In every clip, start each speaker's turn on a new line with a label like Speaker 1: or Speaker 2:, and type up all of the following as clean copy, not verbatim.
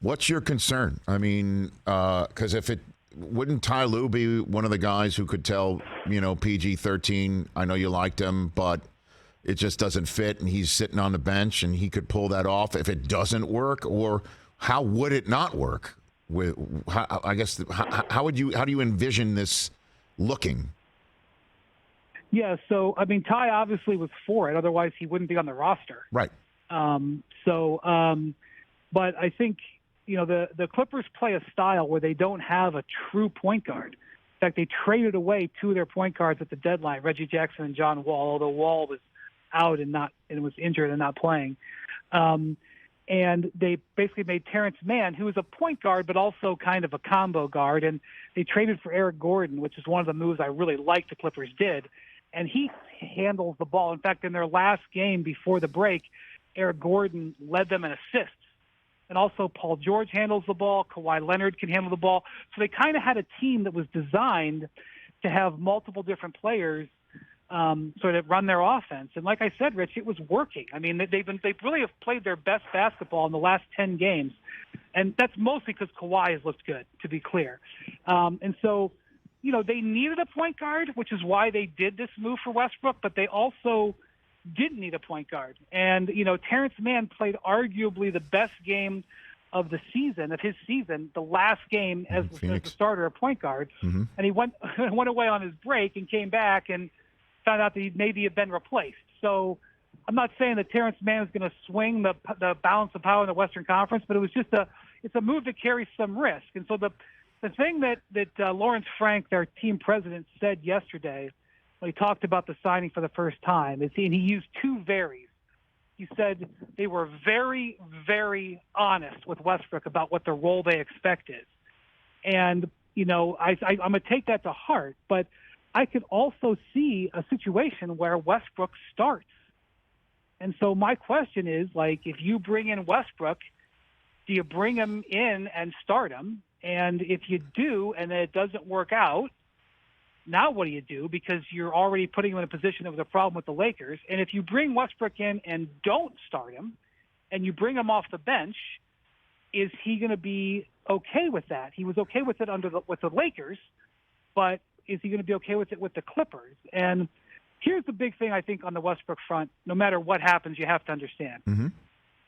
Speaker 1: What's your concern? I mean, because wouldn't Ty Lue be one of the guys who could tell, PG-13, I know you liked him, but it just doesn't fit, and he's sitting on the bench, and he could pull that off if it doesn't work? Or how would it not work? How do you envision this looking?
Speaker 2: Yeah, so, I mean, Ty obviously was for it. Otherwise, he wouldn't be on the roster.
Speaker 1: Right.
Speaker 2: But I think, the Clippers play a style where they don't have a true point guard. In fact, they traded away two of their point guards at the deadline, Reggie Jackson and John Wall, although Wall was out and was injured and not playing. And they basically made Terrence Mann, who was a point guard but also kind of a combo guard, and they traded for Eric Gordon, which is one of the moves I really liked the Clippers did. And he handles the ball. In fact, in their last game before the break, Eric Gordon led them in assists. And also Paul George handles the ball. Kawhi Leonard can handle the ball. So they kind of had a team that was designed to have multiple different players sort of run their offense. And like I said, Rich, it was working. I mean, they really have played their best basketball in the last 10 games. And that's mostly because Kawhi has looked good, to be clear. And so, they needed a point guard, which is why they did this move for Westbrook, but they also didn't need a point guard. And, Terrence Mann played arguably the best game of his season, the last game as the starter at point guard. Mm-hmm. And he went away on his break and came back and found out that he maybe had been replaced. So I'm not saying that Terrence Mann is going to swing the balance of power in the Western Conference, but it was just it's a move that carries some risk. And so the thing that Lawrence Frank, their team president, said yesterday when he talked about the signing for the first time is he used two veries. He said they were very, very honest with Westbrook about what the role they expected. And, I'm going to take that to heart, but I could also see a situation where Westbrook starts. And so my question is, if you bring in Westbrook, do you bring him in and start him? And if you do, and then it doesn't work out, now what do you do? Because you're already putting him in a position that was a problem with the Lakers. And if you bring Westbrook in and don't start him, and you bring him off the bench, is he going to be okay with that? He was okay with it with the Lakers, but is he going to be okay with it with the Clippers? And here's the big thing I think on the Westbrook front. No matter what happens, you have to understand. Mm-hmm.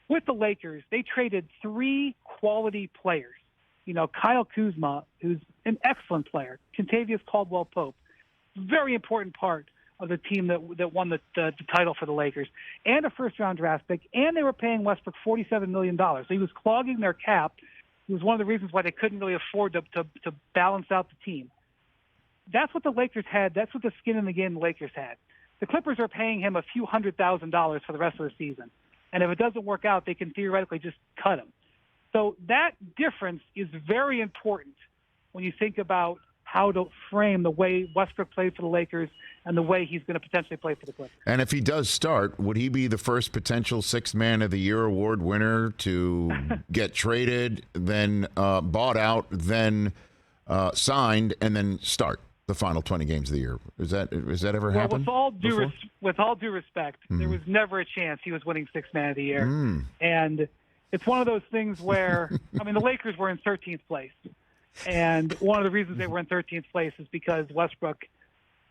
Speaker 2: With the Lakers, they traded three quality players. Kyle Kuzma, who's an excellent player, Kentavious Caldwell-Pope, very important part of the team that won the title for the Lakers, and a first-round draft pick, and they were paying Westbrook $47 million. So he was clogging their cap. It was one of the reasons why they couldn't really afford to balance out the team. That's what the Lakers had. That's what the skin in the game the Lakers had. The Clippers are paying him a few $100,000 for the rest of the season. And if it doesn't work out, they can theoretically just cut him. So that difference is very important when you think about how to frame the way Westbrook played for the Lakers and the way he's going to potentially play for the Clippers.
Speaker 1: And if he does start, would he be the first potential Sixth Man of the Year award winner to get traded, then bought out, then signed, and then start the final 20 games of the year? Has that ever happened?
Speaker 2: With all due respect, there was never a chance he was winning Sixth Man of the Year. And it's one of those things where, the Lakers were in 13th place. And one of the reasons they were in 13th place is because Westbrook,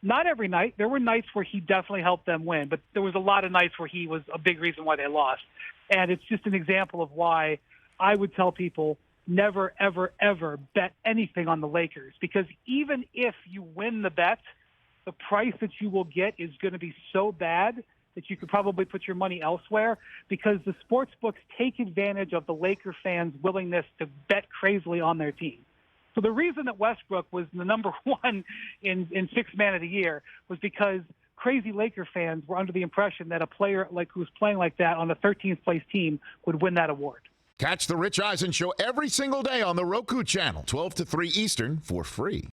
Speaker 2: not every night, there were nights where he definitely helped them win, but there was a lot of nights where he was a big reason why they lost. And it's just an example of why I would tell people never, ever, ever bet anything on the Lakers, because even if you win the bet, the price that you will get is going to be so bad that you could probably put your money elsewhere, because the sports books take advantage of the Laker fans' willingness to bet crazily on their team. So the reason that Westbrook was the number one in Sixth Man of the Year was because crazy Laker fans were under the impression that a player who's playing like that on a 13th place team would win that award.
Speaker 1: Catch the Rich Eisen Show every single day on the Roku channel, 12 to 3 Eastern, for free.